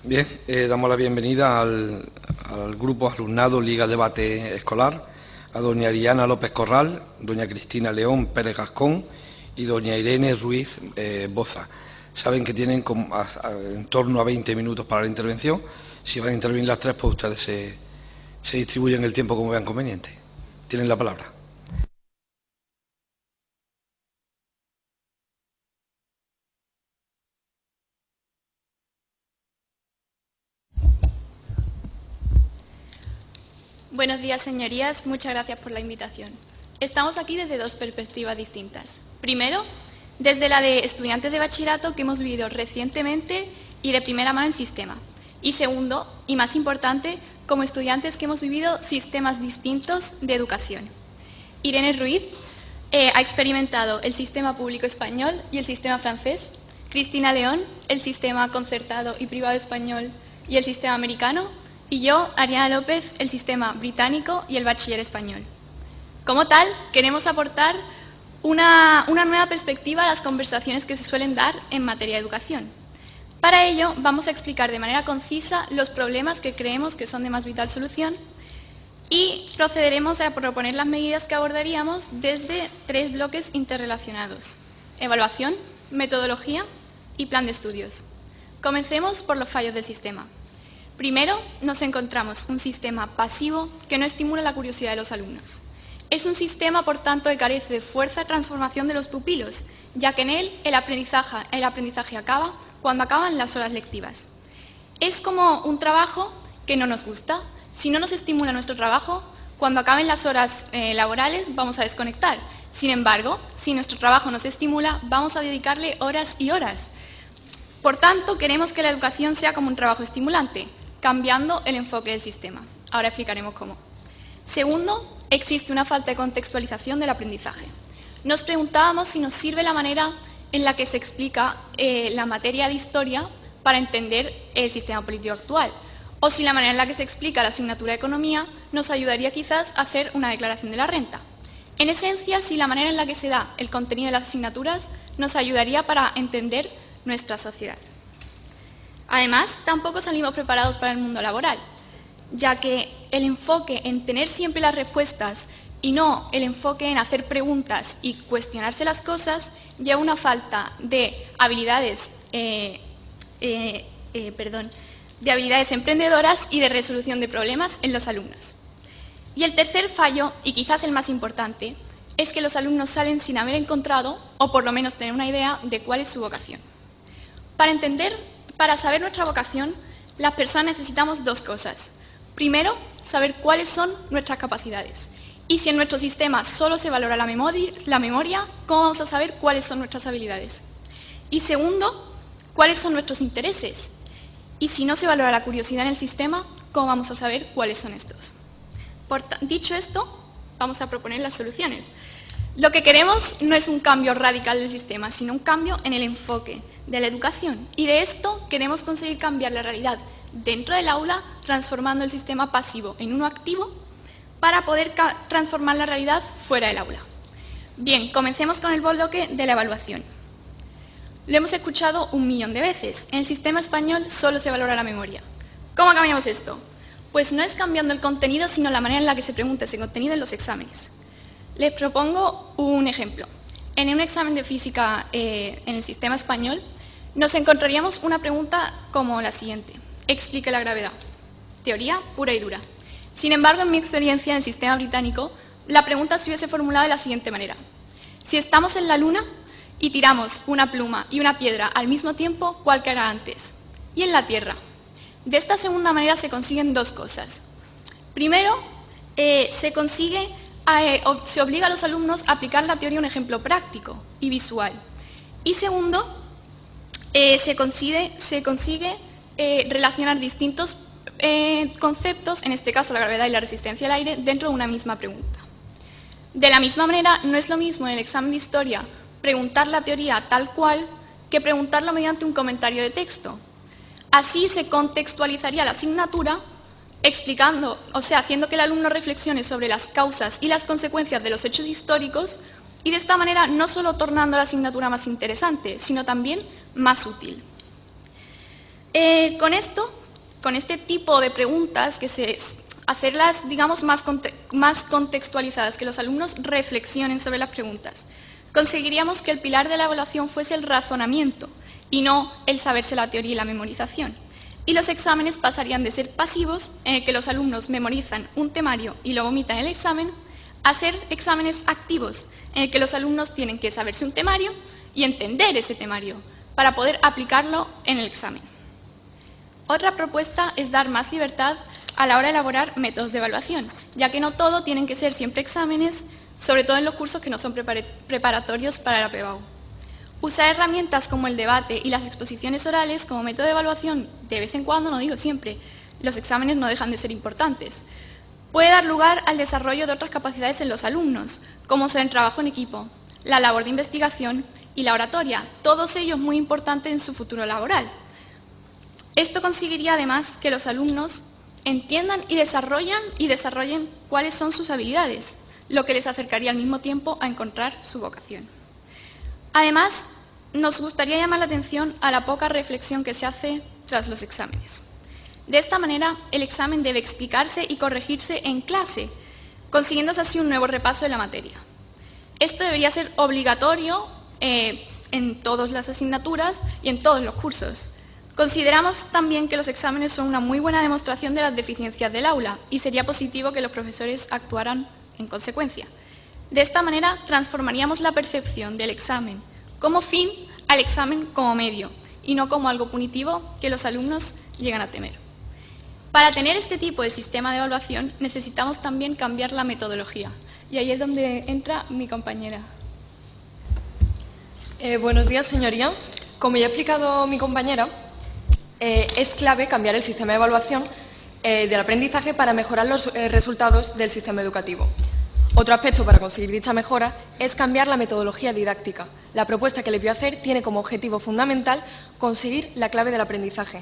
Bien, damos la bienvenida al grupo alumnado Liga Debate Escolar, a doña Ariana López Corral, doña Cristina León Pérez Gascón y doña Irene Ruiz Boza. Saben que tienen en torno a 20 minutos para la intervención. Si van a intervenir las tres, pues ustedes se distribuyen el tiempo como vean conveniente. Tienen la palabra. Buenos días, señorías. Muchas gracias por la invitación. Estamos aquí desde dos perspectivas distintas. Primero, desde la de estudiantes de bachillerato que hemos vivido recientemente y de primera mano el sistema. Y segundo, y más importante, como estudiantes que hemos vivido sistemas distintos de educación. Irene Ruiz ha experimentado el sistema público español y el sistema francés. Cristina León, el sistema concertado y privado español y el sistema americano. Y yo, Ariana López, el sistema británico y el bachiller español. Como tal, queremos aportar una nueva perspectiva a las conversaciones que se suelen dar en materia de educación. Para ello, vamos a explicar de manera concisa los problemas que creemos que son de más vital solución y procederemos a proponer las medidas que abordaríamos desde tres bloques interrelacionados: evaluación, metodología y plan de estudios. Comencemos por los fallos del sistema. Primero, nos encontramos un sistema pasivo que no estimula la curiosidad de los alumnos. Es un sistema, por tanto, que carece de fuerza de transformación de los pupilos, ya que en él el aprendizaje acaba cuando acaban las horas lectivas. Es como un trabajo que no nos gusta. Si no nos estimula nuestro trabajo, cuando acaben las horas laborales vamos a desconectar. Sin embargo, si nuestro trabajo nos estimula, vamos a dedicarle horas y horas. Por tanto, queremos que la educación sea como un trabajo estimulante, cambiando el enfoque del sistema. Ahora explicaremos cómo. Segundo, existe una falta de contextualización del aprendizaje. Nos preguntábamos si nos sirve la manera en la que se explica la materia de historia para entender el sistema político actual, o si la manera en la que se explica la asignatura de economía nos ayudaría quizás a hacer una declaración de la renta. En esencia, si la manera en la que se da el contenido de las asignaturas nos ayudaría para entender nuestra sociedad. Además, tampoco salimos preparados para el mundo laboral, ya que el enfoque en tener siempre las respuestas y no el enfoque en hacer preguntas y cuestionarse las cosas lleva una falta de habilidades, de habilidades emprendedoras y de resolución de problemas en los alumnos. Y el tercer fallo, y quizás el más importante, es que los alumnos salen sin haber encontrado, o por lo menos tener una idea de cuál es su vocación. Para saber nuestra vocación, las personas necesitamos dos cosas. Primero, saber cuáles son nuestras capacidades. Y si en nuestro sistema solo se valora la memoria, ¿cómo vamos a saber cuáles son nuestras habilidades? Y segundo, ¿cuáles son nuestros intereses? Y si no se valora la curiosidad en el sistema, ¿cómo vamos a saber cuáles son estos? Dicho esto, vamos a proponer las soluciones. Lo que queremos no es un cambio radical del sistema, sino un cambio en el enfoque de la educación. Y de esto queremos conseguir cambiar la realidad dentro del aula, transformando el sistema pasivo en uno activo, para poder transformar la realidad fuera del aula. Bien, comencemos con el bloque de la evaluación. Lo hemos escuchado 1.000.000 de veces. En el sistema español solo se valora la memoria. ¿Cómo cambiamos esto? Pues no es cambiando el contenido, sino la manera en la que se pregunta ese contenido en los exámenes. Les propongo un ejemplo. En un examen de física en el sistema español, nos encontraríamos una pregunta como la siguiente: explique la gravedad. Teoría pura y dura. Sin embargo, en mi experiencia en el sistema británico, la pregunta se hubiese formulado de la siguiente manera: si estamos en la Luna y tiramos una pluma y una piedra al mismo tiempo, ¿cuál caerá antes? Y en la Tierra. De esta segunda manera se consiguen dos cosas. Primero, se obliga a los alumnos a aplicar la teoría a un ejemplo práctico y visual. Y segundo, se consigue relacionar distintos conceptos, en este caso la gravedad y la resistencia al aire, dentro de una misma pregunta. De la misma manera, no es lo mismo en el examen de historia preguntar la teoría tal cual que preguntarlo mediante un comentario de texto. Así se contextualizaría la asignatura explicando, haciendo que el alumno reflexione sobre las causas y las consecuencias de los hechos históricos y de esta manera no solo tornando la asignatura más interesante, sino también más útil. Con esto, con este tipo de preguntas, hacerlas, digamos, más contextualizadas, que los alumnos reflexionen sobre las preguntas, conseguiríamos que el pilar de la evaluación fuese el razonamiento y no el saberse la teoría y la memorización. Y los exámenes pasarían de ser pasivos, en el que los alumnos memorizan un temario y lo vomitan en el examen, a ser exámenes activos, en el que los alumnos tienen que saberse un temario y entender ese temario para poder aplicarlo en el examen. Otra propuesta es dar más libertad a la hora de elaborar métodos de evaluación, ya que no todo tienen que ser siempre exámenes, sobre todo en los cursos que no son preparatorios para la PBAU. Usar herramientas como el debate y las exposiciones orales como método de evaluación, de vez en cuando, no digo siempre, los exámenes no dejan de ser importantes. Puede dar lugar al desarrollo de otras capacidades en los alumnos, como ser el trabajo en equipo, la labor de investigación y la oratoria, todos ellos muy importantes en su futuro laboral. Esto conseguiría además que los alumnos entiendan y desarrollen cuáles son sus habilidades, lo que les acercaría al mismo tiempo a encontrar su vocación. Además, nos gustaría llamar la atención a la poca reflexión que se hace tras los exámenes. De esta manera, el examen debe explicarse y corregirse en clase, consiguiéndose así un nuevo repaso de la materia. Esto debería ser obligatorio en todas las asignaturas y en todos los cursos. Consideramos también que los exámenes son una muy buena demostración de las deficiencias del aula y sería positivo que los profesores actuaran en consecuencia. De esta manera transformaríamos la percepción del examen como fin al examen como medio y no como algo punitivo que los alumnos llegan a temer. Para tener este tipo de sistema de evaluación necesitamos también cambiar la metodología y ahí es donde entra mi compañera. Buenos días, señoría. Como ya ha explicado mi compañera, es clave cambiar el sistema de evaluación del aprendizaje para mejorar los resultados del sistema educativo. Otro aspecto para conseguir dicha mejora es cambiar la metodología didáctica. La propuesta que les voy a hacer tiene como objetivo fundamental conseguir la clave del aprendizaje,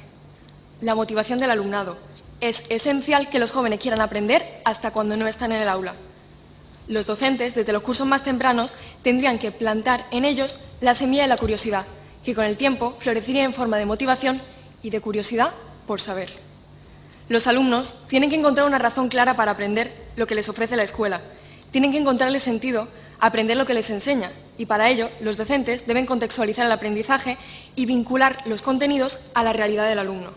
la motivación del alumnado. Es esencial que los jóvenes quieran aprender hasta cuando no están en el aula. Los docentes, desde los cursos más tempranos, tendrían que plantar en ellos la semilla de la curiosidad, que con el tiempo florecería en forma de motivación y de curiosidad por saber. Los alumnos tienen que encontrar una razón clara para aprender lo que les ofrece la escuela. Tienen que encontrarle sentido a aprender lo que les enseña y para ello los docentes deben contextualizar el aprendizaje y vincular los contenidos a la realidad del alumno.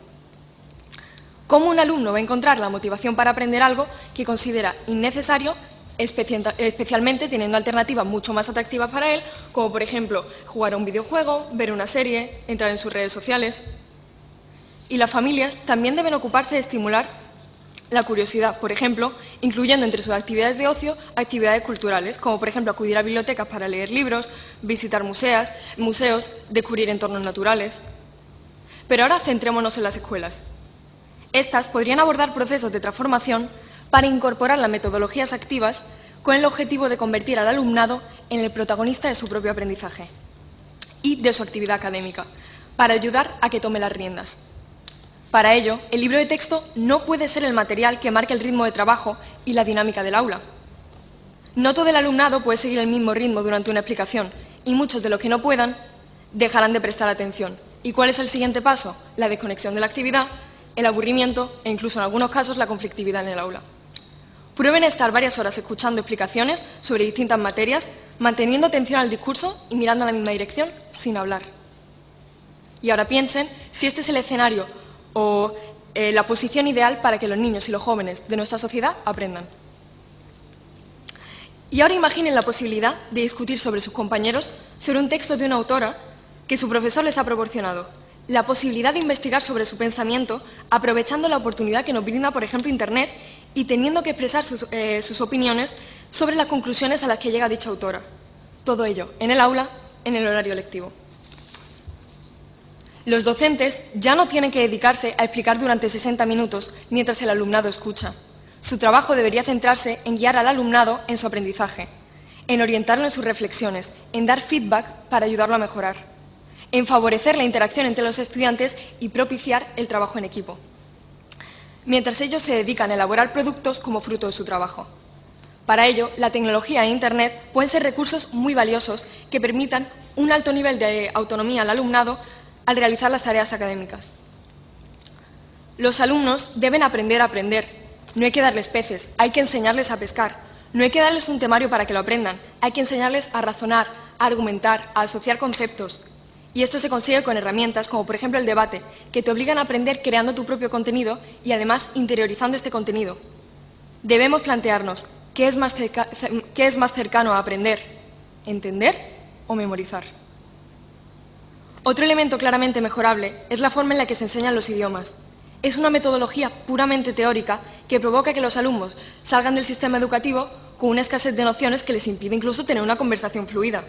¿Cómo un alumno va a encontrar la motivación para aprender algo que considera innecesario, especialmente teniendo alternativas mucho más atractivas para él, como por ejemplo jugar a un videojuego, ver una serie, entrar en sus redes sociales? Y las familias también deben ocuparse de estimular la curiosidad, por ejemplo, incluyendo entre sus actividades de ocio actividades culturales, como por ejemplo acudir a bibliotecas para leer libros, visitar museos, descubrir entornos naturales. Pero ahora centrémonos en las escuelas. Estas podrían abordar procesos de transformación para incorporar las metodologías activas con el objetivo de convertir al alumnado en el protagonista de su propio aprendizaje y de su actividad académica, para ayudar a que tome las riendas. Para ello, el libro de texto no puede ser el material que marque el ritmo de trabajo y la dinámica del aula. No todo el alumnado puede seguir el mismo ritmo durante una explicación y muchos de los que no puedan dejarán de prestar atención. ¿Y cuál es el siguiente paso? La desconexión de la actividad, el aburrimiento e incluso en algunos casos la conflictividad en el aula. Prueben estar varias horas escuchando explicaciones sobre distintas materias, manteniendo atención al discurso y mirando en la misma dirección sin hablar. Y ahora piensen si este es el escenario o la posición ideal para que los niños y los jóvenes de nuestra sociedad aprendan. Y ahora imaginen la posibilidad de discutir sobre sus compañeros sobre un texto de una autora que su profesor les ha proporcionado. La posibilidad de investigar sobre su pensamiento aprovechando la oportunidad que nos brinda, por ejemplo, Internet y teniendo que expresar sus opiniones sobre las conclusiones a las que llega dicha autora. Todo ello en el aula, en el horario lectivo. Los docentes ya no tienen que dedicarse a explicar durante 60 minutos mientras el alumnado escucha. Su trabajo debería centrarse en guiar al alumnado en su aprendizaje, en orientarlo en sus reflexiones, en dar feedback para ayudarlo a mejorar, en favorecer la interacción entre los estudiantes y propiciar el trabajo en equipo, mientras ellos se dedican a elaborar productos como fruto de su trabajo. Para ello, la tecnología e Internet pueden ser recursos muy valiosos que permitan un alto nivel de autonomía al alumnado al realizar las tareas académicas. Los alumnos deben aprender a aprender. No hay que darles peces, hay que enseñarles a pescar. No hay que darles un temario para que lo aprendan, hay que enseñarles a razonar, a argumentar, a asociar conceptos. Y esto se consigue con herramientas como, por ejemplo, el debate, que te obligan a aprender creando tu propio contenido y, además, interiorizando este contenido. Debemos plantearnos, ¿qué es más cercano a aprender? ¿Entender o memorizar? Otro elemento claramente mejorable es la forma en la que se enseñan los idiomas. Es una metodología puramente teórica que provoca que los alumnos salgan del sistema educativo con una escasez de nociones que les impide incluso tener una conversación fluida.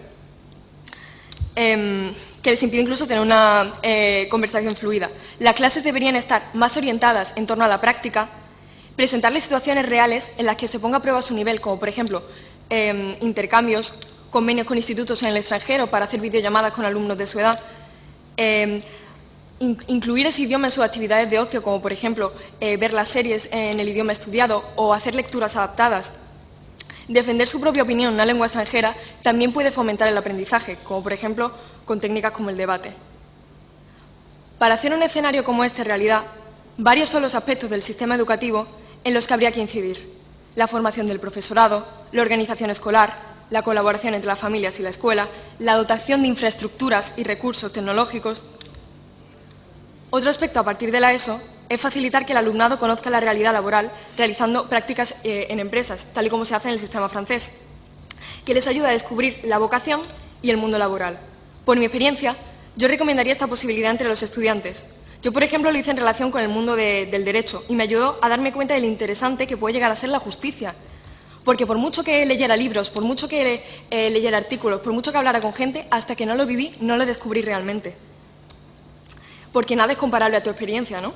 Las clases deberían estar más orientadas en torno a la práctica, presentarles situaciones reales en las que se ponga a prueba su nivel, como por ejemplo intercambios, convenios con institutos en el extranjero para hacer videollamadas con alumnos de su edad, incluir ese idioma en sus actividades de ocio, como por ejemplo ver las series en el idioma estudiado o hacer lecturas adaptadas. Defender su propia opinión en una lengua extranjera también puede fomentar el aprendizaje, como por ejemplo con técnicas como el debate. Para hacer un escenario como este realidad, varios son los aspectos del sistema educativo en los que habría que incidir: la formación del profesorado, la organización escolar, la colaboración entre las familias y la escuela, la dotación de infraestructuras y recursos tecnológicos. Otro aspecto a partir de la ESO es facilitar que el alumnado conozca la realidad laboral realizando prácticas en empresas, tal y como se hace en el sistema francés, que les ayuda a descubrir la vocación y el mundo laboral. Por mi experiencia, yo recomendaría esta posibilidad entre los estudiantes. Yo, por ejemplo, lo hice en relación con el mundo del derecho y me ayudó a darme cuenta de lo interesante que puede llegar a ser la justicia. Porque por mucho que leyera libros, por mucho que leyera artículos, por mucho que hablara con gente, hasta que no lo viví, no lo descubrí realmente. Porque nada es comparable a tu experiencia, ¿no?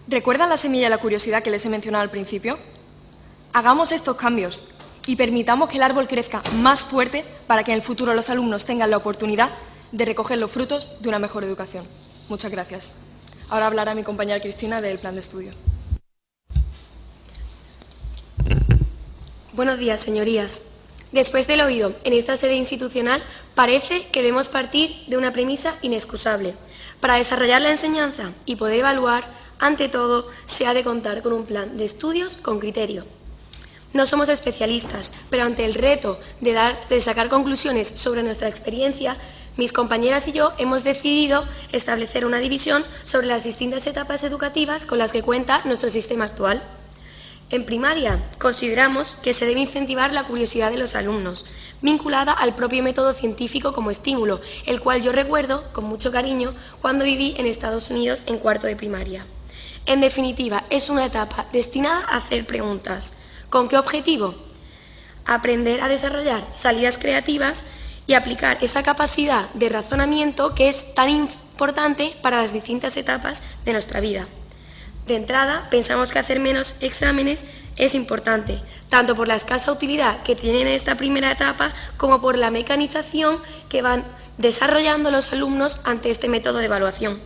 ¿Recuerdan la semilla de la curiosidad que les he mencionado al principio? Hagamos estos cambios y permitamos que el árbol crezca más fuerte para que en el futuro los alumnos tengan la oportunidad de recoger los frutos de una mejor educación. Muchas gracias. Ahora hablará mi compañera Cristina del plan de estudio. Buenos días, señorías. Después del oído en esta sede institucional, parece que debemos partir de una premisa inexcusable. Para desarrollar la enseñanza y poder evaluar, ante todo, se ha de contar con un plan de estudios con criterio. No somos especialistas, pero ante el reto de sacar conclusiones sobre nuestra experiencia, mis compañeras y yo hemos decidido establecer una división sobre las distintas etapas educativas con las que cuenta nuestro sistema actual. En primaria, consideramos que se debe incentivar la curiosidad de los alumnos, vinculada al propio método científico como estímulo, el cual yo recuerdo con mucho cariño cuando viví en Estados Unidos en cuarto de primaria. En definitiva, es una etapa destinada a hacer preguntas. ¿Con qué objetivo? Aprender a desarrollar salidas creativas y aplicar esa capacidad de razonamiento que es tan importante para las distintas etapas de nuestra vida. De entrada, pensamos que hacer menos exámenes es importante, tanto por la escasa utilidad que tienen en esta primera etapa como por la mecanización que van desarrollando los alumnos ante este método de evaluación.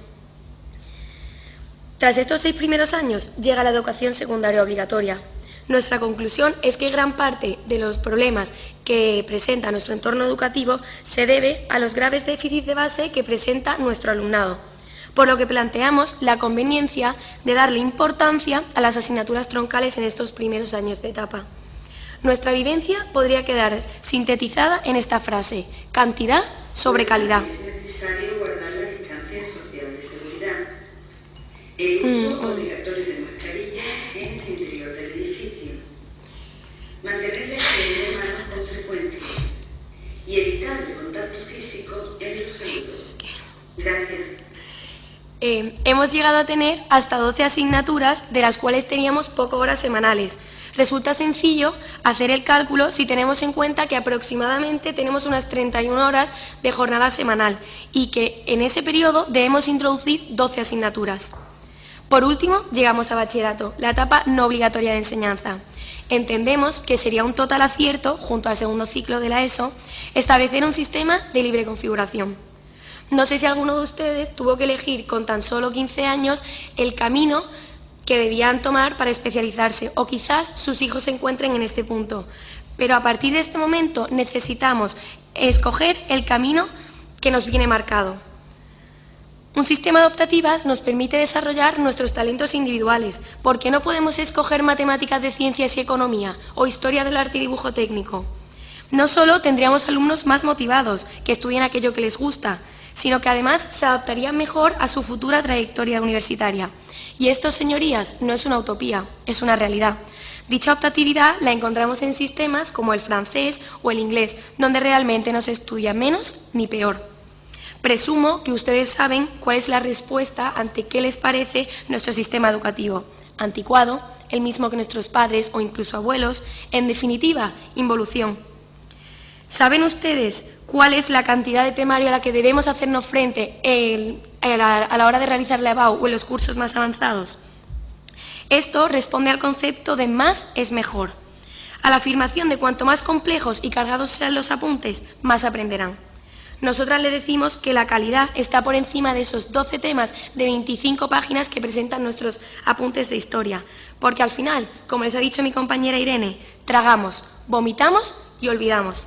Tras estos 6 primeros años llega la educación secundaria obligatoria. Nuestra conclusión es que gran parte de los problemas que presenta nuestro entorno educativo se debe a los graves déficits de base que presenta nuestro alumnado, por lo que planteamos la conveniencia de darle importancia a las asignaturas troncales en estos primeros años de etapa. Nuestra vivencia podría quedar sintetizada en esta frase: cantidad sobre calidad. Es necesario guardar la distancia social de seguridad. El uso obligatorio de mascarillas en el interior del edificio. Mantener la higiene de manos con frecuencia y evitar el contacto físico en los saludos. Gracias. Hemos llegado a tener hasta 12 asignaturas, de las cuales teníamos pocas horas semanales. Resulta sencillo hacer el cálculo si tenemos en cuenta que aproximadamente tenemos unas 31 horas de jornada semanal y que en ese periodo debemos introducir 12 asignaturas. Por último, llegamos a bachillerato, la etapa no obligatoria de enseñanza. Entendemos que sería un total acierto, junto al segundo ciclo de la ESO, establecer un sistema de libre configuración. No sé si alguno de ustedes tuvo que elegir con tan solo 15 años el camino que debían tomar para especializarse, o quizás sus hijos se encuentren en este punto. Pero a partir de este momento necesitamos escoger el camino que nos viene marcado. Un sistema de optativas nos permite desarrollar nuestros talentos individuales. ¿Por qué no podemos escoger matemáticas de ciencias y economía o historia del arte y dibujo técnico? No solo tendríamos alumnos más motivados, que estudien aquello que les gusta, sino que además se adaptarían mejor a su futura trayectoria universitaria. Y esto, señorías, no es una utopía, es una realidad. Dicha optatividad la encontramos en sistemas como el francés o el inglés, donde realmente no se estudia menos ni peor. Presumo que ustedes saben cuál es la respuesta ante qué les parece nuestro sistema educativo. Anticuado, el mismo que nuestros padres o incluso abuelos, en definitiva, involución. ¿Saben ustedes cuál es la cantidad de temario a la que debemos hacernos frente a la hora de realizar la EBAU o en los cursos más avanzados? Esto responde al concepto de más es mejor, a la afirmación de cuanto más complejos y cargados sean los apuntes, más aprenderán. Nosotras le decimos que la calidad está por encima de esos 12 temas de 25 páginas que presentan nuestros apuntes de historia, porque al final, como les ha dicho mi compañera Irene, tragamos, vomitamos y olvidamos.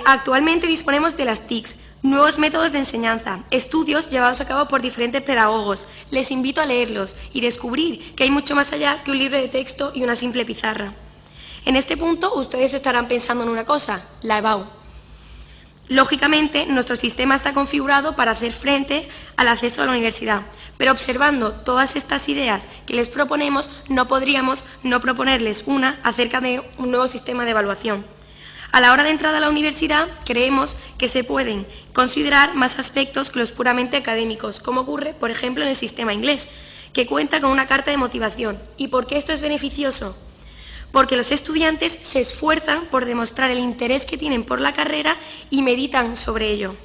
Actualmente disponemos de las TICs, nuevos métodos de enseñanza, estudios llevados a cabo por diferentes pedagogos. Les invito a leerlos y descubrir que hay mucho más allá que un libro de texto y una simple pizarra. En este punto, ustedes estarán pensando en una cosa, la EBAU. Lógicamente, nuestro sistema está configurado para hacer frente al acceso a la universidad, pero observando todas estas ideas que les proponemos, no podríamos no proponerles una acerca de un nuevo sistema de evaluación. A la hora de entrada a la universidad, creemos que se pueden considerar más aspectos que los puramente académicos, como ocurre, por ejemplo, en el sistema inglés, que cuenta con una carta de motivación. ¿Y por qué esto es beneficioso? Porque los estudiantes se esfuerzan por demostrar el interés que tienen por la carrera y meditan sobre ello.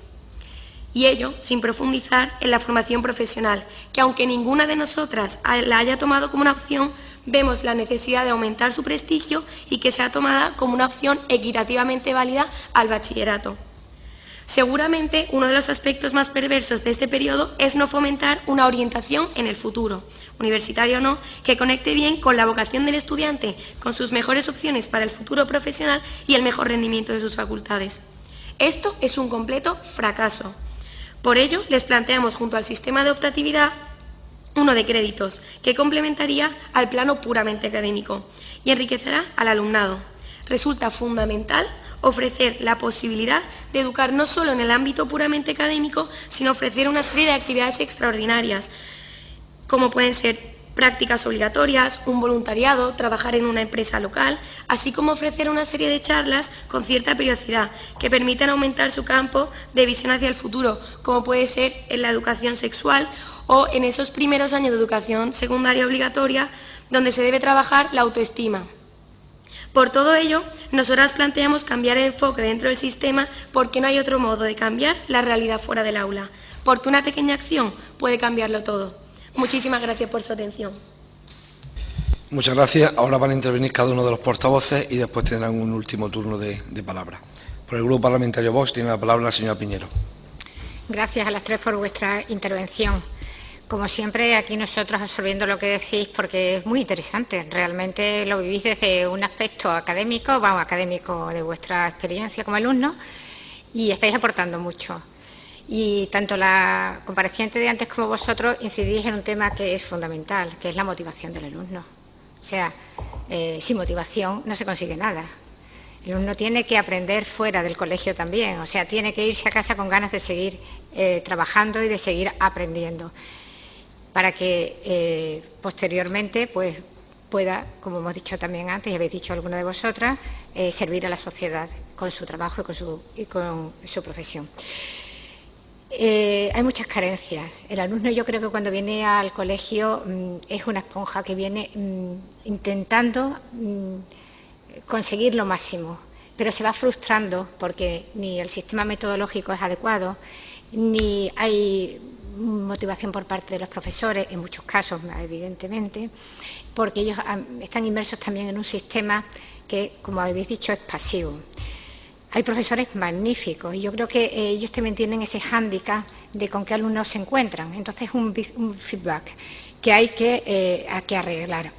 Y ello sin profundizar en la formación profesional, que aunque ninguna de nosotras la haya tomado como una opción, vemos la necesidad de aumentar su prestigio y que sea tomada como una opción equitativamente válida al bachillerato. Seguramente uno de los aspectos más perversos de este periodo es no fomentar una orientación en el futuro, universitario o no, que conecte bien con la vocación del estudiante, con sus mejores opciones para el futuro profesional y el mejor rendimiento de sus facultades. Esto es un completo fracaso. Por ello, les planteamos junto al sistema de optatividad uno de créditos, que complementaría al plano puramente académico y enriquecerá al alumnado. Resulta fundamental ofrecer la posibilidad de educar no solo en el ámbito puramente académico, sino ofrecer una serie de actividades extraordinarias, como pueden ser prácticas obligatorias, un voluntariado, trabajar en una empresa local, así como ofrecer una serie de charlas con cierta periodicidad que permitan aumentar su campo de visión hacia el futuro, como puede ser en la educación sexual o en esos primeros años de educación secundaria obligatoria, donde se debe trabajar la autoestima. Por todo ello, nosotras planteamos cambiar el enfoque dentro del sistema porque no hay otro modo de cambiar la realidad fuera del aula, porque una pequeña acción puede cambiarlo todo. Muchísimas gracias por su atención. Muchas gracias. Ahora van a intervenir cada uno de los portavoces y después tendrán un último turno de palabra. Por el Grupo Parlamentario Vox tiene la palabra la señora Piñero. Gracias a las tres por vuestra intervención. Como siempre, aquí nosotros absorbiendo lo que decís porque es muy interesante. Realmente lo vivís desde un aspecto académico, académico de vuestra experiencia como alumnos y estáis aportando mucho. Y tanto la compareciente de antes como vosotros incidís en un tema que es fundamental, que es la motivación del alumno. O sea, sin motivación no se consigue nada. El alumno tiene que aprender fuera del colegio también, o sea, tiene que irse a casa con ganas de seguir trabajando y de seguir aprendiendo, para que posteriormente pues, pueda, como hemos dicho también antes y habéis dicho alguna de vosotras, servir a la sociedad con su trabajo y con su profesión. Hay muchas carencias. El alumno, yo creo que cuando viene al colegio es una esponja que viene intentando conseguir lo máximo, pero se va frustrando porque ni el sistema metodológico es adecuado, ni hay motivación por parte de los profesores, en muchos casos, evidentemente, porque ellos están inmersos también en un sistema que, como habéis dicho, es pasivo. Hay profesores magníficos y yo creo que ellos también tienen ese hándicap de con qué alumnos se encuentran. Entonces, un feedback que hay que arreglar.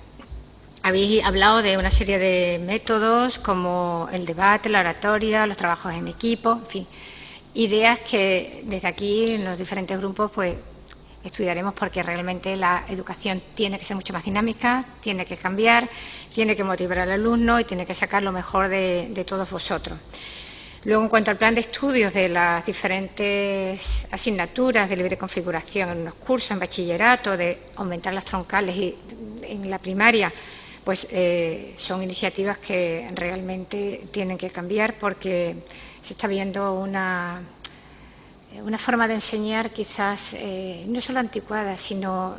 Habéis hablado de una serie de métodos como el debate, la oratoria, los trabajos en equipo, en fin. ideas que desde aquí en los diferentes grupos pues estudiaremos, porque realmente la educación tiene que ser mucho más dinámica, tiene que cambiar, tiene que motivar al alumno y tiene que sacar lo mejor de todos vosotros. Luego, en cuanto al plan de estudios de las diferentes asignaturas de libre configuración en los cursos, en bachillerato, de aumentar las troncales y en la primaria, pues son iniciativas que realmente tienen que cambiar, porque se está viendo una forma de enseñar quizás no solo anticuada, sino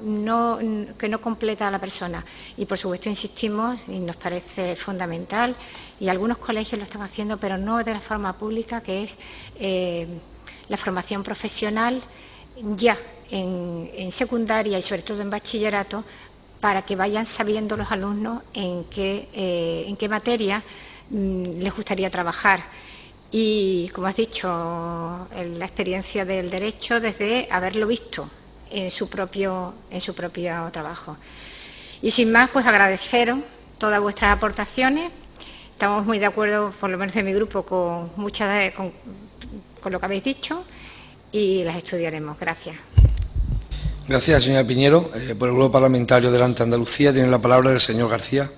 que no completa a la persona. Y por supuesto insistimos, y nos parece fundamental, y algunos colegios lo están haciendo, pero no de la forma pública, que es la formación profesional ya en secundaria y sobre todo en bachillerato, para que vayan sabiendo los alumnos en qué materia les gustaría trabajar. Y, como has dicho, la experiencia del derecho desde haberlo visto en su propio trabajo. Y sin más, pues agradeceros todas vuestras aportaciones. Estamos muy de acuerdo, por lo menos en mi grupo, con lo que habéis dicho, y las estudiaremos. Gracias. Gracias, señora Piñero. Por el Grupo Parlamentario Delante Andalucía tiene la palabra el señor García.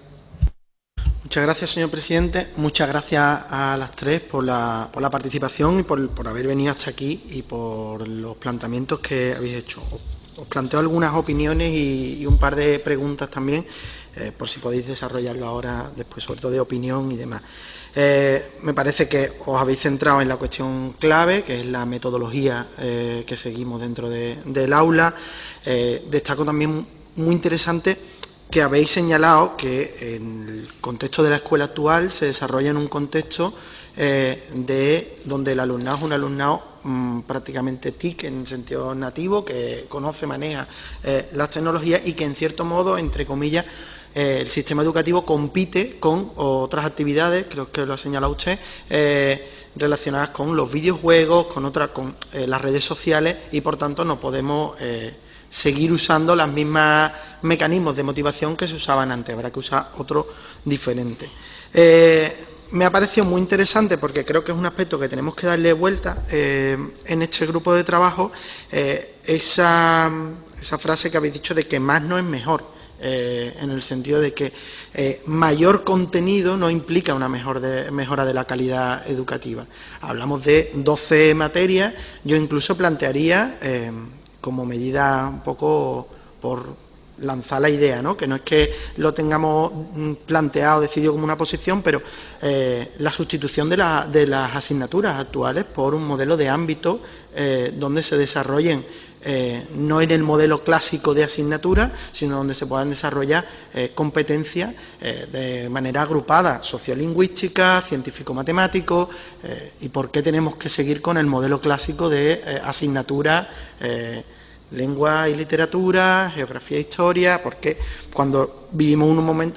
Muchas gracias, señor presidente. Muchas gracias a las tres por la participación y por haber venido hasta aquí y por los planteamientos que habéis hecho. Os planteo algunas opiniones y un par de preguntas también, por si podéis desarrollarlo ahora, después, sobre todo de opinión y demás. Me parece que os habéis centrado en la cuestión clave, que es la metodología que seguimos dentro del aula. Destaco también muy interesante que habéis señalado que en el contexto de la escuela actual se desarrolla en un contexto donde el alumnado es un alumnado prácticamente TIC en sentido nativo, que conoce, maneja las tecnologías y que en cierto modo, entre comillas, el sistema educativo compite con otras actividades, creo que lo ha señalado usted, relacionadas con los videojuegos, con las redes sociales, y por tanto no podemos seguir usando los mismos mecanismos de motivación que se usaban antes, habrá que usar otro diferente. Me ha parecido muy interesante, porque creo que es un aspecto que tenemos que darle vuelta en este grupo de trabajo, esa frase que habéis dicho de que más no es mejor, en el sentido de que mayor contenido no implica una mejora de la calidad educativa. Hablamos de 12 materias, yo incluso plantearía como medida un poco por lanzar la idea, ¿no? Que no es que lo tengamos planteado, decidido como una posición, pero la sustitución de las asignaturas actuales por un modelo de ámbito donde se desarrollen, no en el modelo clásico de asignatura, sino donde se puedan desarrollar competencias de manera agrupada, sociolingüística, científico-matemático, y por qué tenemos que seguir con el modelo clásico de asignatura lengua y literatura, geografía e historia, porque cuando vivimos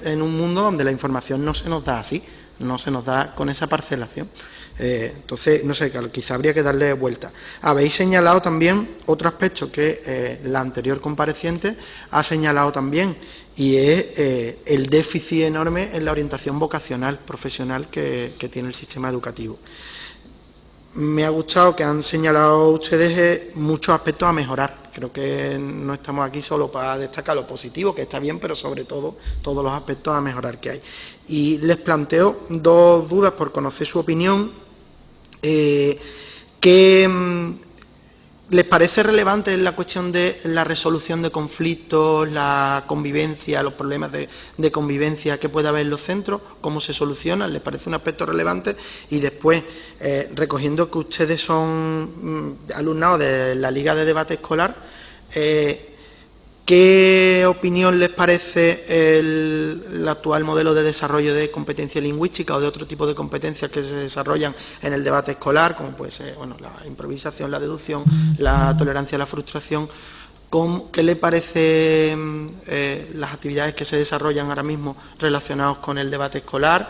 en un mundo donde la información no se nos da así, no se nos da con esa parcelación. Entonces, no sé, quizá habría que darle vuelta. Habéis señalado también otro aspecto que la anterior compareciente ha señalado también, y es el déficit enorme en la orientación vocacional, profesional que tiene el sistema educativo. Me ha gustado que han señalado ustedes muchos aspectos a mejorar. Creo que no estamos aquí solo para destacar lo positivo, que está bien, pero sobre todo todos los aspectos a mejorar que hay. Y les planteo dos dudas por conocer su opinión. ¿Qué les parece relevante la cuestión de la resolución de conflictos, la convivencia, los problemas de convivencia que puede haber en los centros? ¿Cómo se solucionan? ¿Les parece un aspecto relevante? Y después, recogiendo que ustedes son alumnados de la Liga de Debate Escolar, ¿qué opinión les parece el actual modelo de desarrollo de competencia lingüística o de otro tipo de competencias que se desarrollan en el debate escolar, como puede ser la improvisación, la deducción, la tolerancia a la frustración? ¿Qué le parece las actividades que se desarrollan ahora mismo relacionadas con el debate escolar?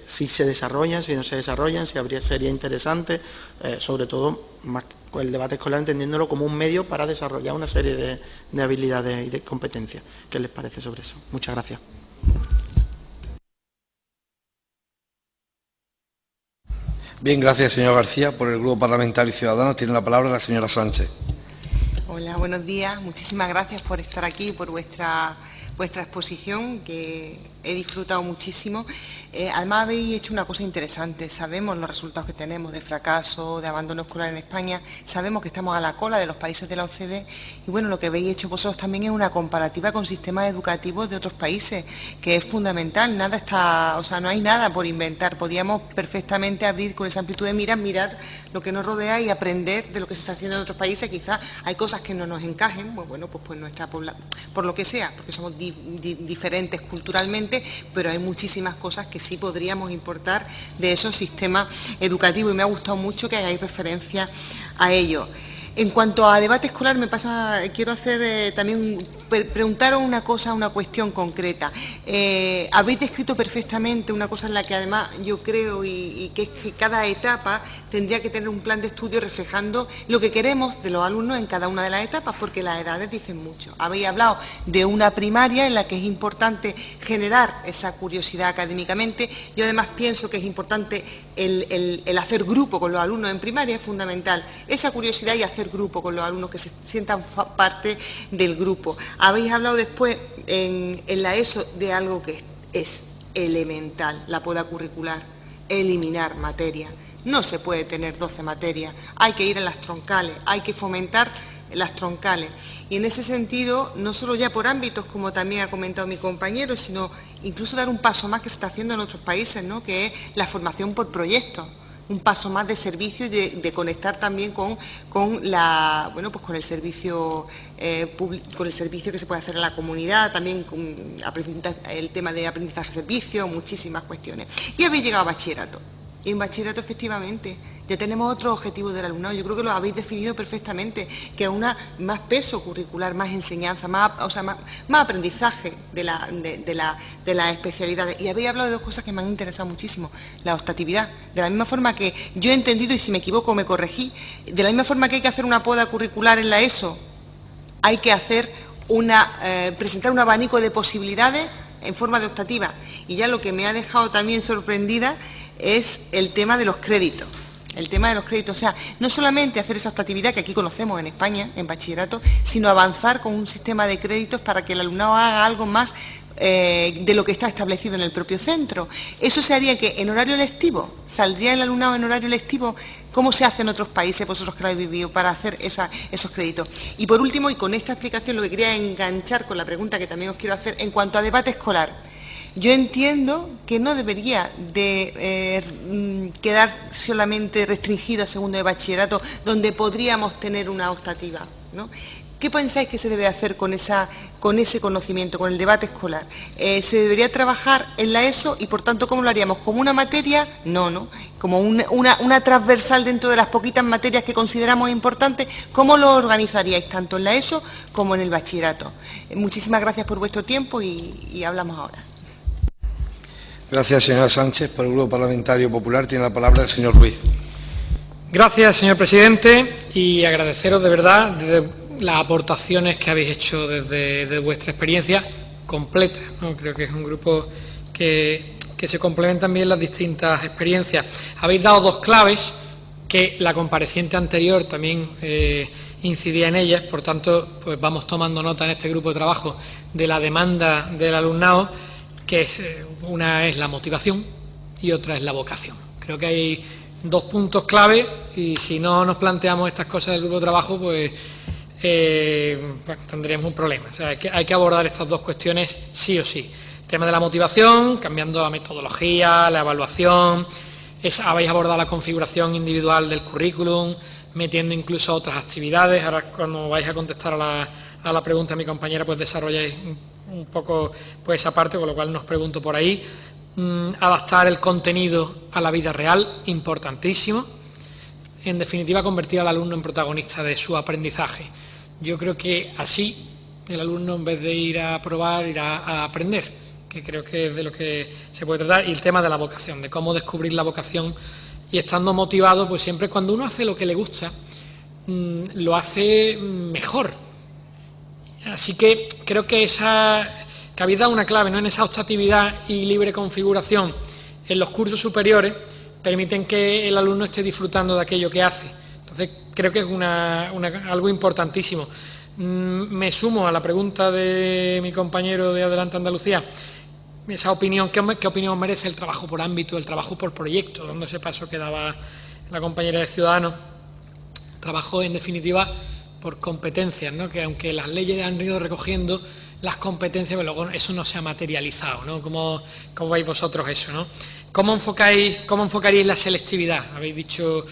Si se desarrollan, si no se desarrollan, si sería interesante, sobre todo más el debate escolar entendiéndolo como un medio para desarrollar una serie de habilidades y de competencias. ¿Qué les parece sobre eso? Muchas gracias. Bien, gracias, señor García. Por el Grupo Parlamentario Ciudadanos tiene la palabra la señora Sánchez. Hola, buenos días. Muchísimas gracias por estar aquí, por vuestra exposición, que he disfrutado muchísimo. Además, habéis hecho una cosa interesante. Sabemos los resultados que tenemos de fracaso, de abandono escolar en España. Sabemos que estamos a la cola de los países de la OCDE. Y bueno, lo que habéis hecho vosotros también es una comparativa con sistemas educativos de otros países, que es fundamental. Nada está, o sea, no hay nada por inventar. Podíamos perfectamente abrir con esa amplitud de miras, mirar lo que nos rodea y aprender de lo que se está haciendo en otros países. Quizás hay cosas que no nos encajen, pues bueno, pues nuestra población, por lo que sea, porque somos diferentes culturalmente, pero hay muchísimas cosas que sí podríamos importar de esos sistemas educativos y me ha gustado mucho que hagáis referencia a ello. En cuanto a debate escolar, quiero hacer también preguntaros una cosa, una cuestión concreta. Habéis descrito perfectamente una cosa en la que además yo creo y que es que cada etapa tendría que tener un plan de estudio reflejando lo que queremos de los alumnos en cada una de las etapas, porque las edades dicen mucho. Habéis hablado de una primaria en la que es importante generar esa curiosidad académicamente. Yo además pienso que es importante el hacer grupo con los alumnos en primaria, es fundamental. Esa curiosidad y hacer grupo con los alumnos, que se sientan parte del grupo. Habéis hablado después en la ESO de algo que es elemental, la poda curricular, eliminar materia. No se puede tener 12 materias, hay que ir a las troncales, hay que fomentar las troncales. Y en ese sentido, no solo ya por ámbitos, como también ha comentado mi compañero, sino incluso dar un paso más que se está haciendo en otros países, ¿no?, que es la formación por proyectos. Un paso más de servicio y de conectar también con el servicio con el servicio que se puede hacer a la comunidad, también con el tema de aprendizaje-servicio, muchísimas cuestiones. Y habéis llegado a bachillerato. Y en bachillerato, efectivamente, ya tenemos otros objetivos del alumnado. Yo creo que lo habéis definido perfectamente, que es más peso curricular, más enseñanza, más aprendizaje de las especialidades. Y habéis hablado de dos cosas que me han interesado muchísimo. La optatividad. De la misma forma que yo he entendido, y si me equivoco me corregí, de la misma forma que hay que hacer una poda curricular en la ESO, hay que hacer presentar un abanico de posibilidades en forma de optativa. Y ya lo que me ha dejado también sorprendida es el tema de los créditos. El tema de los créditos, o sea, no solamente hacer esa optatividad que aquí conocemos en España, en bachillerato, sino avanzar con un sistema de créditos para que el alumnado haga algo más de lo que está establecido en el propio centro. Eso se haría que en horario lectivo, saldría el alumnado en horario lectivo, ¿cómo se hace en otros países, vosotros que lo habéis vivido, para hacer esos créditos? Y por último, y con esta explicación, lo que quería enganchar con la pregunta que también os quiero hacer, en cuanto a debate escolar. Yo entiendo que no debería de quedar solamente restringido a segundo de bachillerato, donde podríamos tener una optativa, ¿no? ¿Qué pensáis que se debe hacer con ese conocimiento, con el debate escolar? ¿Se debería trabajar en la ESO y, por tanto, cómo lo haríamos? ¿Como una materia? No. Como una transversal dentro de las poquitas materias que consideramos importantes. ¿Cómo lo organizaríais, tanto en la ESO como en el bachillerato? Muchísimas gracias por vuestro tiempo y hablamos ahora. Gracias, señora Sánchez. Por el Grupo Parlamentario Popular tiene la palabra el señor Ruiz. Gracias, señor presidente, y agradeceros de verdad las aportaciones que habéis hecho desde vuestra experiencia completa, ¿no? Creo que es un grupo que se complementan bien las distintas experiencias. Habéis dado dos claves que la compareciente anterior también incidía en ellas, por tanto, pues vamos tomando nota en este grupo de trabajo de la demanda del alumnado, que una es la motivación y otra es la vocación. Creo que hay dos puntos clave y si no nos planteamos estas cosas del grupo de trabajo, pues tendríamos un problema. O sea, hay que abordar estas dos cuestiones sí o sí. El tema de la motivación, cambiando la metodología, la evaluación, habéis abordado la configuración individual del currículum, metiendo incluso otras actividades. Ahora, cuando vais a contestar a la pregunta de mi compañera, pues desarrolláis un poco pues esa parte, con lo cual nos pregunto por ahí. Adaptar el contenido a la vida real, importantísimo. En definitiva, convertir al alumno en protagonista de su aprendizaje. Yo creo que así el alumno, en vez de ir a probar, irá a aprender, que creo que es de lo que se puede tratar. Y el tema de la vocación, de cómo descubrir la vocación, y estando motivado, pues siempre cuando uno hace lo que le gusta, lo hace mejor. Así que creo que habéis dado una clave, ¿no?, en esa optatividad y libre configuración en los cursos superiores, permiten que el alumno esté disfrutando de aquello que hace. Entonces, creo que es algo importantísimo. Me sumo a la pregunta de mi compañero de Adelante Andalucía, esa opinión, ¿qué opinión merece el trabajo por ámbito, el trabajo por proyecto? Dando ese paso que daba la compañera de Ciudadanos. Trabajo, en definitiva, por competencias, ¿no? Que aunque las leyes han ido recogiendo las competencias, pero luego eso no se ha materializado, ¿no? ¿Cómo veis vosotros eso, ¿no? ¿Cómo enfocaríais la selectividad? Habéis dicho,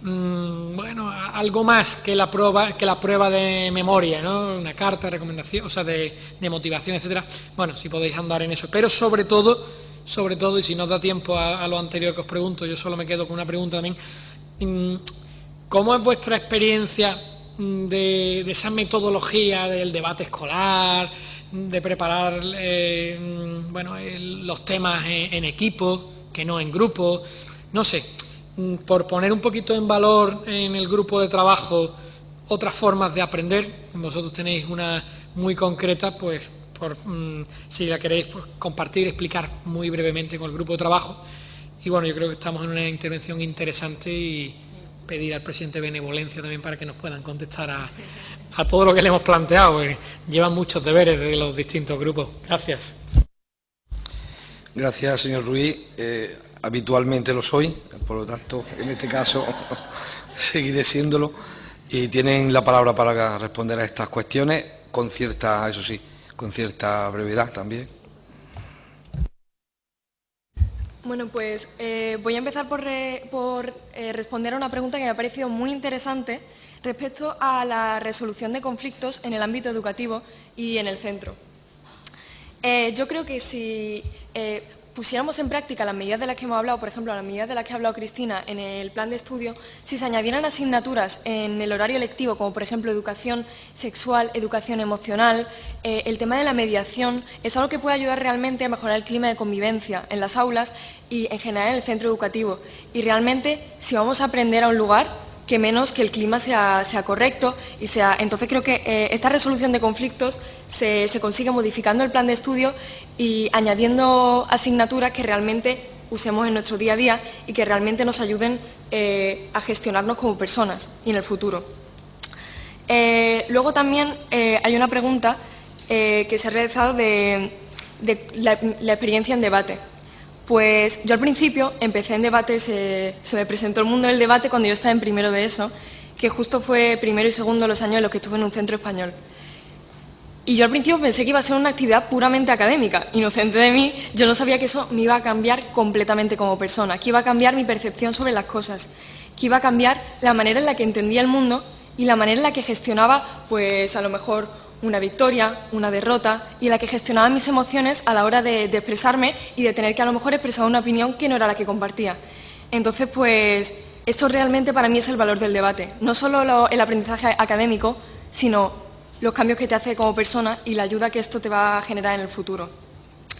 bueno, algo más que la prueba de memoria, ¿no? Una carta de recomendación, o sea, de motivación, etcétera. Bueno, si podéis andar en eso, pero sobre todo, y si no os da tiempo a lo anterior que os pregunto, yo solo me quedo con una pregunta también. ¿Cómo es vuestra experiencia de esa metodología del debate escolar, de preparar los temas en equipo, que no en grupo? No sé, por poner un poquito en valor en el grupo de trabajo otras formas de aprender. Vosotros tenéis una muy concreta, pues si la queréis pues, compartir, explicar muy brevemente con el grupo de trabajo. Y bueno, yo creo que estamos en una intervención interesante y pedir al presidente benevolencia también para que nos puedan contestar a todo lo que le hemos planteado, porque llevan muchos deberes de los distintos grupos. Gracias. Gracias, señor Ruiz. Habitualmente lo soy, por lo tanto, en este caso seguiré siéndolo. Y tienen la palabra para responder a estas cuestiones con cierta, eso sí, con cierta brevedad también. Bueno, pues voy a empezar por responder a una pregunta que me ha parecido muy interesante respecto a la resolución de conflictos en el ámbito educativo y en el centro. Yo creo que si pusiéramos en práctica las medidas de las que hemos hablado, por ejemplo, las medidas de las que ha hablado Cristina en el plan de estudio, si se añadieran asignaturas en el horario lectivo, como por ejemplo educación sexual, educación emocional, el tema de la mediación, es algo que puede ayudar realmente a mejorar el clima de convivencia en las aulas y en general en el centro educativo. Y realmente, si vamos a aprender a un lugar, que menos que el clima sea correcto y sea. Entonces creo que esta resolución de conflictos se consigue modificando el plan de estudio y añadiendo asignaturas que realmente usemos en nuestro día a día y que realmente nos ayuden a gestionarnos como personas y en el futuro. Luego también hay una pregunta que se ha realizado de la experiencia en debate. Pues yo al principio empecé en debate, se me presentó el mundo del debate cuando yo estaba en primero de ESO, que justo fue primero y segundo los años en los que estuve en un centro español. Y yo al principio pensé que iba a ser una actividad puramente académica. Inocente de mí, yo no sabía que eso me iba a cambiar completamente como persona, que iba a cambiar mi percepción sobre las cosas, que iba a cambiar la manera en la que entendía el mundo y la manera en la que gestionaba, pues a lo mejor, una victoria, una derrota, y en la que gestionaba mis emociones a la hora de expresarme y de tener que a lo mejor expresar una opinión que no era la que compartía. Entonces, pues, esto realmente para mí es el valor del debate. No solo el aprendizaje académico, sino los cambios que te hace como persona y la ayuda que esto te va a generar en el futuro.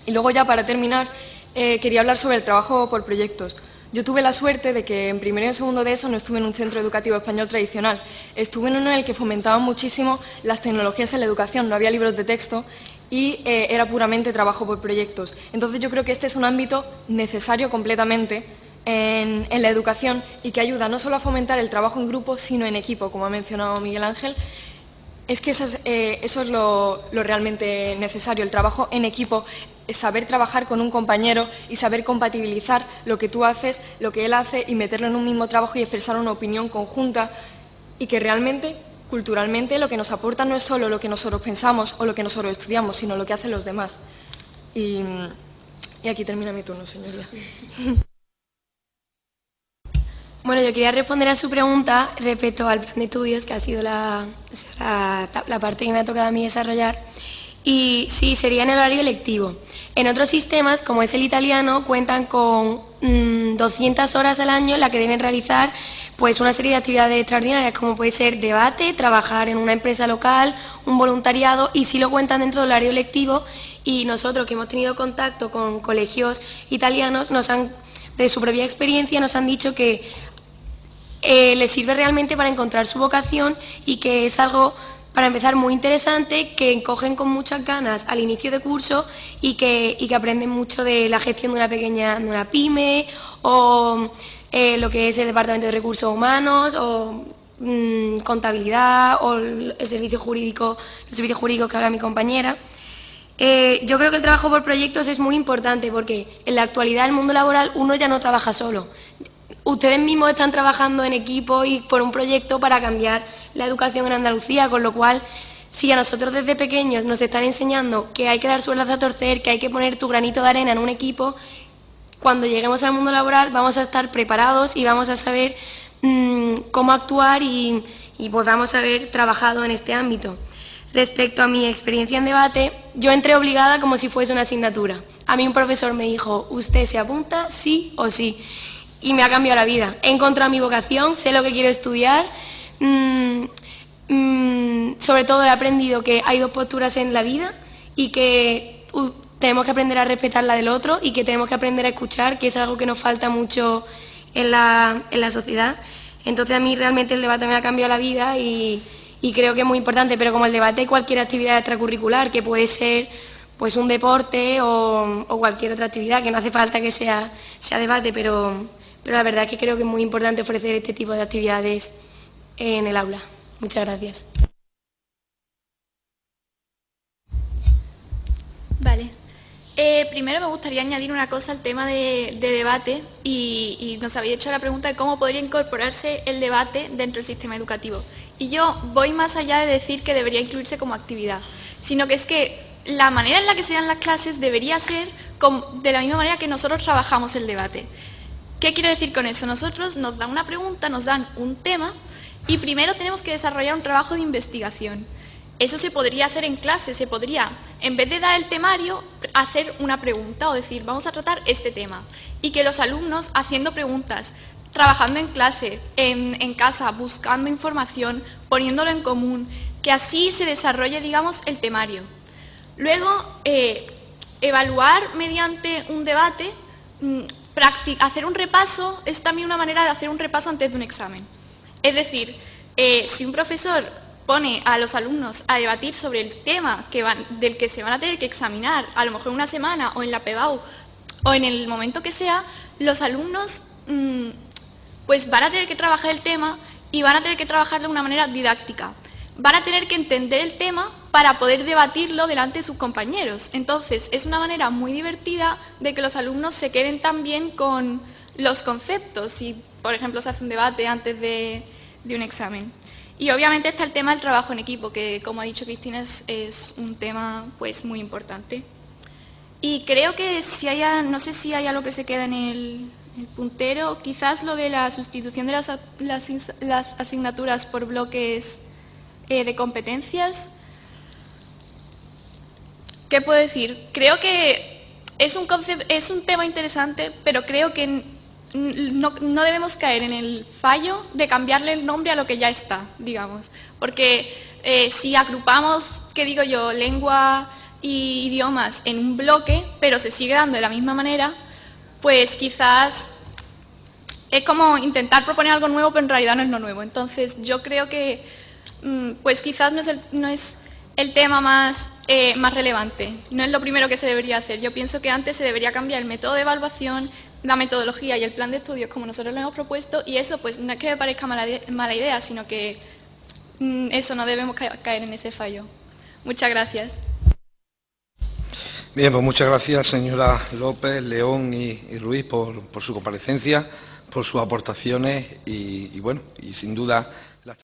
Y luego ya para terminar, quería hablar sobre el trabajo por proyectos. Yo tuve la suerte de que en primero y en segundo de ESO no estuve en un centro educativo español tradicional, estuve en uno en el que fomentaban muchísimo las tecnologías en la educación, no había libros de texto y era puramente trabajo por proyectos. Entonces yo creo que este es un ámbito necesario completamente en la educación y que ayuda no solo a fomentar el trabajo en grupo, sino en equipo, como ha mencionado Miguel Ángel. Es que eso es lo realmente necesario, el trabajo en equipo, saber trabajar con un compañero y saber compatibilizar lo que tú haces, lo que él hace y meterlo en un mismo trabajo y expresar una opinión conjunta y que realmente, culturalmente, lo que nos aporta no es solo lo que nosotros pensamos o lo que nosotros estudiamos, sino lo que hacen los demás. Y aquí termina mi turno, señoría. Bueno, yo quería responder a su pregunta respecto al plan de estudios, que ha sido la parte que me ha tocado a mí desarrollar. Y sí, sería en el horario lectivo. En otros sistemas, como es el italiano, cuentan con 200 horas al año en las que deben realizar pues, una serie de actividades extraordinarias, como puede ser debate, trabajar en una empresa local, un voluntariado, y sí lo cuentan dentro del horario lectivo. Y nosotros, que hemos tenido contacto con colegios italianos, de su propia experiencia, nos han dicho que les sirve realmente para encontrar su vocación y que es algo, para empezar, muy interesante, que cogen con muchas ganas al inicio de curso y que aprenden mucho de la gestión de una pyme o lo que es el Departamento de Recursos Humanos o contabilidad o el servicio jurídico, los servicios jurídicos que habla mi compañera. Yo creo que el trabajo por proyectos es muy importante porque en la actualidad el mundo laboral uno ya no trabaja solo. Ustedes mismos están trabajando en equipo y por un proyecto para cambiar la educación en Andalucía, con lo cual, si a nosotros desde pequeños nos están enseñando que hay que dar suelas a torcer, que hay que poner tu granito de arena en un equipo, cuando lleguemos al mundo laboral vamos a estar preparados y vamos a saber cómo actuar y pues vamos a haber trabajado en este ámbito. Respecto a mi experiencia en debate, yo entré obligada como si fuese una asignatura. A mí un profesor me dijo, usted se apunta sí o sí, y me ha cambiado la vida. He encontrado mi vocación, sé lo que quiero estudiar, sobre todo he aprendido que hay dos posturas en la vida y que tenemos que aprender a respetar la del otro y que tenemos que aprender a escuchar, que es algo que nos falta mucho en la sociedad. Entonces a mí realmente el debate me ha cambiado la vida y creo que es muy importante, pero como el debate hay cualquier actividad extracurricular, que puede ser pues un deporte o cualquier otra actividad, que no hace falta que sea debate, pero la verdad es que creo que es muy importante ofrecer este tipo de actividades en el aula. Muchas gracias. Vale. Primero me gustaría añadir una cosa al tema de debate y nos habéis hecho la pregunta de cómo podría incorporarse el debate dentro del sistema educativo. Y yo voy más allá de decir que debería incluirse como actividad, sino que es que la manera en la que se dan las clases debería ser de la misma manera que nosotros trabajamos el debate. ¿Qué quiero decir con eso? Nosotros nos dan una pregunta, nos dan un tema y primero tenemos que desarrollar un trabajo de investigación. Eso se podría hacer en clase, se podría, en vez de dar el temario, hacer una pregunta o decir, vamos a tratar este tema. Y que los alumnos, haciendo preguntas, trabajando en clase, en casa, buscando información, poniéndolo en común, que así se desarrolle, digamos, el temario. Luego, evaluar mediante un debate, hacer un repaso, es también una manera de hacer un repaso antes de un examen. Es decir, si un profesor pone a los alumnos a debatir sobre el tema del que se van a tener que examinar, a lo mejor una semana o en la PEBAU o en el momento que sea, los alumnos pues van a tener que trabajar el tema y van a tener que trabajarlo de una manera didáctica. Van a tener que entender el tema para poder debatirlo delante de sus compañeros. Entonces, es una manera muy divertida de que los alumnos se queden también con los conceptos si, por ejemplo, se hace un debate antes de un examen. Y obviamente está el tema del trabajo en equipo, que como ha dicho Cristina es un tema pues muy importante. Y creo que no sé si hay algo que se queda en el puntero, quizás lo de la sustitución de las asignaturas por bloques de competencias. ¿Qué puedo decir? Creo que es un tema interesante, pero creo que no debemos caer en el fallo de cambiarle el nombre a lo que ya está, digamos. Porque si agrupamos, ¿qué digo yo?, lengua y idiomas en un bloque, pero se sigue dando de la misma manera, pues quizás es como intentar proponer algo nuevo, pero en realidad no es lo nuevo. Entonces yo creo que pues quizás no es el tema más relevante, no es lo primero que se debería hacer. Yo pienso que antes se debería cambiar el método de evaluación, la metodología y el plan de estudios como nosotros lo hemos propuesto, y eso pues no es que me parezca mala idea, sino que eso, no debemos caer en ese fallo. Muchas gracias. Bien, pues muchas gracias señora López, León y Ruiz por su comparecencia, por sus aportaciones y bueno, y sin duda